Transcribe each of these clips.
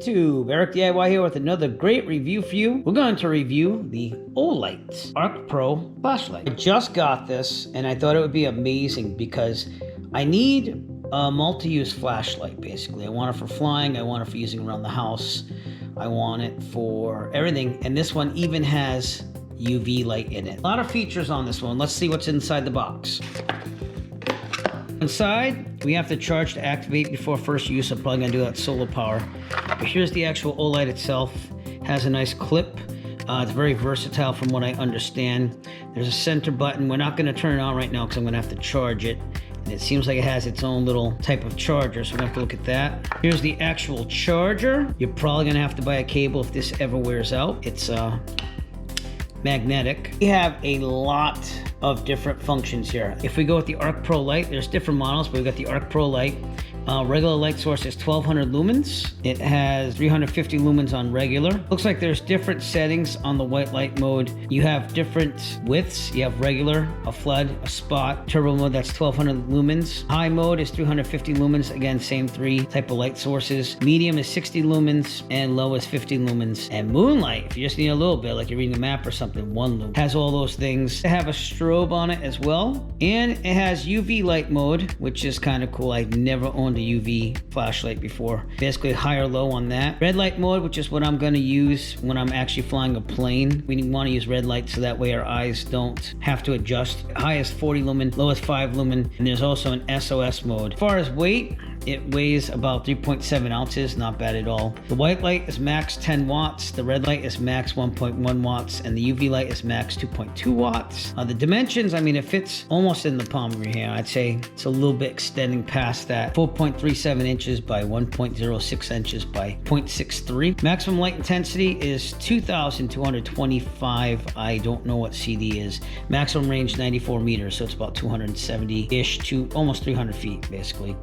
YouTube? Eric DIY here with another great review for you. We're going to review the Olight ArkPro flashlight. I just got this and I thought it would be amazing because I need a multi-use flashlight basically. I want it for flying, I want it for using around the house, I want it for everything, and this one even has UV light in it. A lot of features on this one. Let's see what's inside the box. Inside, we have to charge to activate before first use. I'm probably gonna do that solar power. But here's the actual Olight itself. It has a nice clip. It's very versatile from what I understand. There's a center button. We're not gonna turn it on right now because I'm gonna have to charge it. And it seems like it has its own little type of charger, so we're gonna have to look at that. Here's the actual charger. You're probably gonna have to buy a cable if this ever wears out. It's magnetic. We have a lot of different functions here. If we go with the ArkPro Lite, there's different models, but we've got the ArkPro Lite. Regular light source is 1200 lumens. It has 350 lumens on regular. Looks like there's different settings on the white light mode. You have different widths. You have regular, a flood, a spot. Turbo mode, that's 1200 lumens. High mode is 350 lumens. Again, same three type of light sources. Medium is 60 lumens and low is 50 lumens. And moonlight, if you just need a little bit, like you're reading a map or something, 1 lumen. Has all those things. It have a strobe on it as well. And it has UV light mode, which is kind of cool. I never owned a UV flashlight before. Basically high or low on that. Red light mode, which is what I'm going to use when I'm actually flying a plane. We want to use red light so that way our eyes don't have to adjust. High is 40 lumen, low is 5 lumen, and there's also an SOS mode. As far as weight, it weighs about 3.7 ounces, not bad at all. The white light is max 10 watts, the red light is max 1.1 watts, and the UV light is max 2.2 watts. The dimensions, I mean, it fits almost in the palm of your hand. I'd say it's a little bit extending past that. 4.37 inches by 1.06 inches by 0.63. Maximum light intensity is 2,225. I don't know what CD is. Maximum range 94 meters, so it's about 270-ish to almost 300 feet, basically.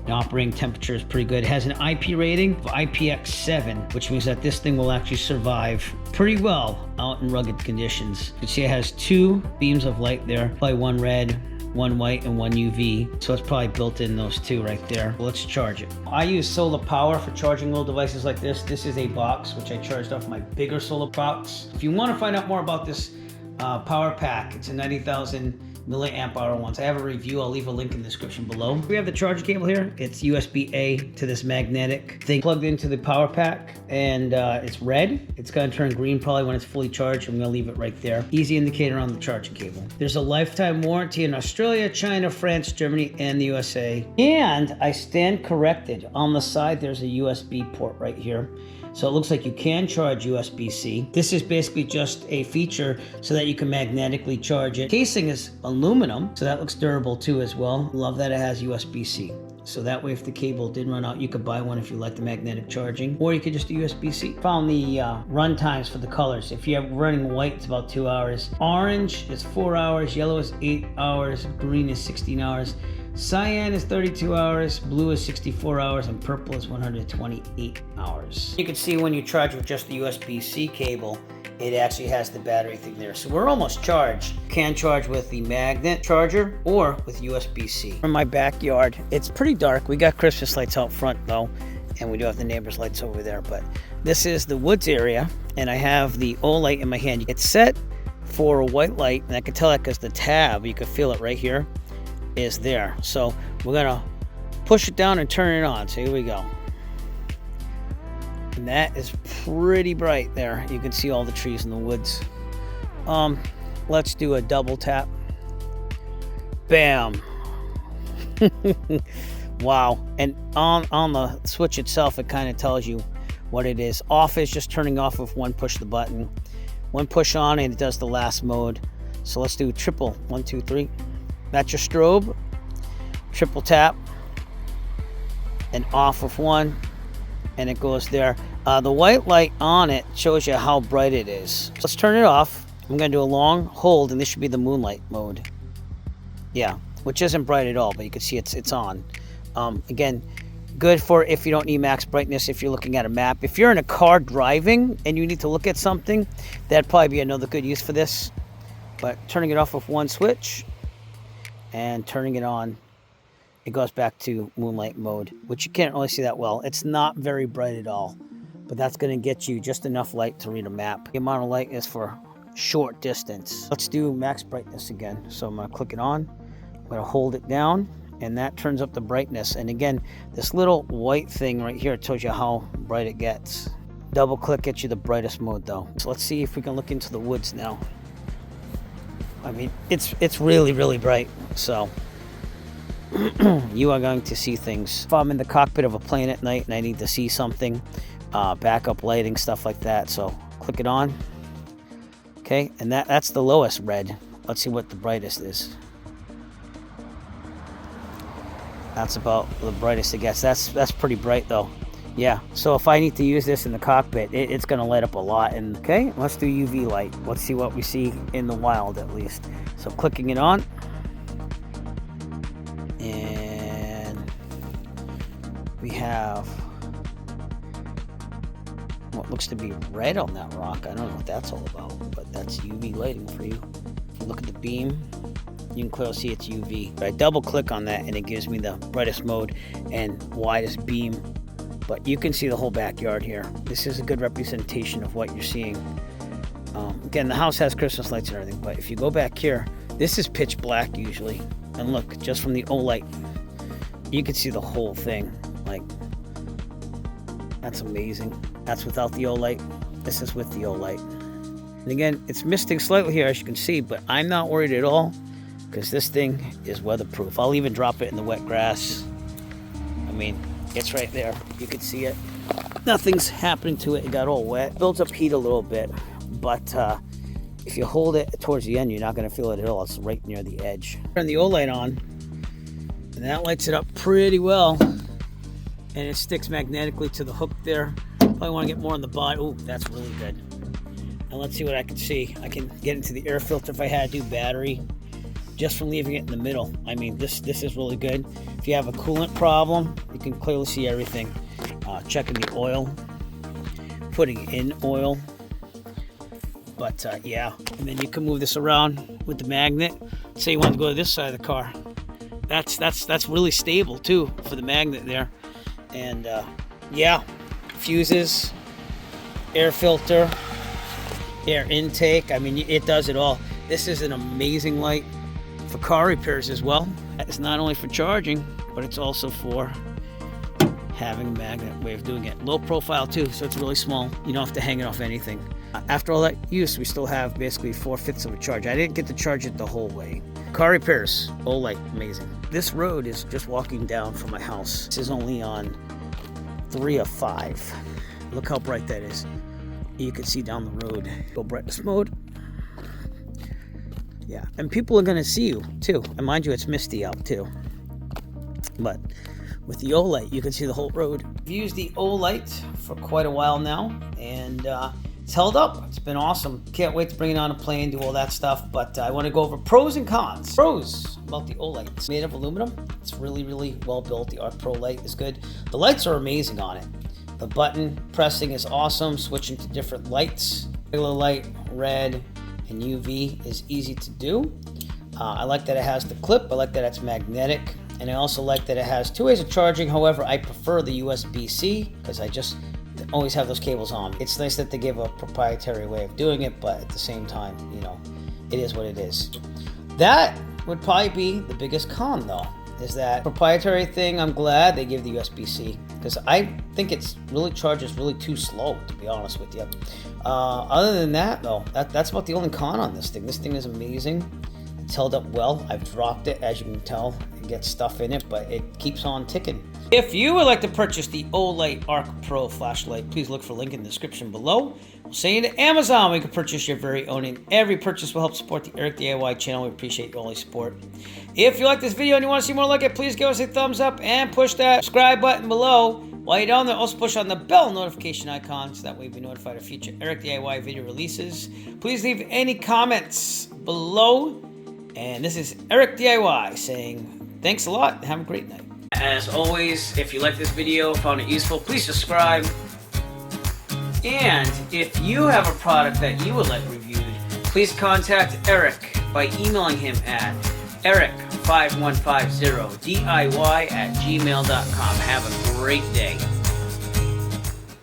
Now, operating temperature is pretty good. It has an IP rating of IPX7, which means that this thing will actually survive pretty well out in rugged conditions. You can see it has 2 beams of light there, probably 1 red, 1 white, and 1 UV. So it's probably built in those 2 right there. Let's charge it. I use solar power for charging little devices like this. This is a box, which I charged off my bigger solar box. If you want to find out more about this power pack, it's a 90,000 milliamp hour ones. I have a review. I'll leave a link in the description below. We have the charger cable here. It's USB-A to this magnetic thing plugged into the power pack, and it's red. It's going to turn green probably when it's fully charged. I'm going to leave it right there. Easy indicator on the charging cable. There's a lifetime warranty in Australia, China, France, Germany, and the USA. And I stand corrected. On the side, there's a USB port right here. So it looks like you can charge USB-C. This is basically just a feature so that you can magnetically charge it. Casing is aluminum, so that looks durable too as well. Love that it has USB-C. So that way if the cable did run out, you could buy one if you like the magnetic charging, or you could just do USB-C. Found the run times for the colors. If you're running white, it's about 2 hours. Orange is 4 hours, yellow is 8 hours, green is 16 hours. Cyan is 32 hours, blue is 64 hours, and purple is 128 hours. You can see when you charge with just the USB-C cable, it actually has the battery thing there. So we're almost charged. Can charge with the magnet charger or with USB-C. From my backyard, it's pretty dark. We got Christmas lights out front though, and we do have the neighbor's lights over there, but this is the woods area, and I have the Olight in my hand. It's set for a white light, and I can tell that because the tab, you can feel it right here, is there. So we're gonna push it down and turn it on. So here we go. And that is pretty bright there. You can see all the trees in the woods. Let's do a double tap. Bam. Wow. And on the switch itself, it kind of tells you what it is. Off is just turning off with 1 push the button. 1 push on and it does the last mode. So let's do triple. 1, 2, 3. That's your strobe. Triple tap and off with 1, and it goes there. The white light on it shows you how bright it is. Let's turn it off. I'm going to do a long hold, and this should be the moonlight mode. Yeah, which isn't bright at all, but you can see it's on. Again, good for if you don't need max brightness, if you're looking at a map. If you're in a car driving and you need to look at something, that'd probably be another good use for this. But turning it off with 1 switch and turning it on, it goes back to moonlight mode, which you can't really see that well. It's not very bright at all. but that's going to get you just enough light to read a map. The amount of light is for short distance. Let's do max brightness again. So I'm going to click it on. I'm going to hold it down, and that turns up the brightness. And again, this little white thing right here tells you how bright it gets. Double click gets you the brightest mode though. So let's see if we can look into the woods now. I mean, it's really, really bright. So you are going to see things. If I'm in the cockpit of a plane at night and I need to see something, backup lighting, stuff like that. So click it on. Okay, and that's the lowest red. Let's see what the brightest is. That's about the brightest it gets. That's pretty bright though. Yeah, so if I need to use this in the cockpit, it's going to light up a lot. And okay, let's do UV light. Let's see what we see in the wild at least. So clicking it on. And we have what looks to be red on that rock. I don't know what that's all about, but that's UV lighting for you. If you look at the beam, you can clearly see it's UV. I double click on that and it gives me the brightest mode and widest beam. But you can see the whole backyard here. This is a good representation of what you're seeing. Again, the house has Christmas lights and everything, but if you go back here, this is pitch black usually. And look, just from the Olight, you can see the whole thing. Like, that's amazing. That's without the Olight. This is with the Olight. And again, it's misting slightly here, as you can see, but I'm not worried at all because this thing is weatherproof. I'll even drop it in the wet grass. I mean, it's right there. You can see it. Nothing's happening to it. It got all wet. Builds up heat a little bit, but if you hold it towards the end, you're not going to feel it at all. It's right near the edge. Turn the Olight on, and that lights it up pretty well. And it sticks magnetically to the hook there. Probably want to get more on the body. Oh, that's really good. Now let's see what I can see. I can get into the air filter if I had to do battery. Just from leaving it in the middle. I mean, this is really good. If you have a coolant problem, you can clearly see everything. Checking the oil, putting in oil. But yeah, and then you can move this around with the magnet. Say you want to go to this side of the car. That's really stable too for the magnet there. And yeah, fuses, air filter, air intake. I mean, it does it all. This is an amazing light for car repairs as well. It's not only for charging, but it's also for having a magnet way of doing it. Low profile too, so it's really small. You don't have to hang it off anything. After all that use, we still have basically 4/5 of a charge. I didn't get to charge it the whole way. Car repairs, Olight, amazing. This road is just walking down from my house. This is only on 3 of 5. Look how bright that is. You can see down the road. Go brightness mode. Yeah, and people are gonna see you too. And mind you, it's misty out too. But with the Olight, you can see the whole road. I've used the Olight for quite a while now, and it's held up. It's been awesome. Can't wait to bring it on a plane, do all that stuff. But I want to go over pros and cons. Pros about the Olight. It's made of aluminum. It's really, really well built. The ArkPro light is good. The lights are amazing on it. The button pressing is awesome. Switching to different lights. Regular light, red, and UV is easy to do. I like that it has the clip. I like that it's magnetic. And I also like that it has 2 ways of charging. However, I prefer the USB-C because I just always have those cables on. It's nice that they give a proprietary way of doing it, but at the same time, you know, it is what it is. That would probably be the biggest con though, is that proprietary thing. I'm glad they give the USB-C because I think it's really charges really too slow, to be honest with you. Other than that though, that's about the only con on this thing. This thing is amazing. It's held up well. I've dropped it, as you can tell. It gets stuff in it, but it keeps on ticking. If you would like to purchase the Olight ArkPro flashlight, please look for a link in the description below. We'll send you to Amazon where you can purchase your very own, and every purchase will help support the Eric DIY channel. We appreciate your only support. If you like this video and you want to see more like it, please give us a thumbs up and push that subscribe button below. While you're down there, also push on the bell notification icon so that way you'll be notified of future Eric DIY video releases. Please leave any comments below. And this is Eric DIY saying thanks a lot and have a great night. As always, if you like this video, found it useful, please subscribe. And if you have a product that you would like reviewed, please contact Eric by emailing him at eric5150diy@gmail.com. Have a great day.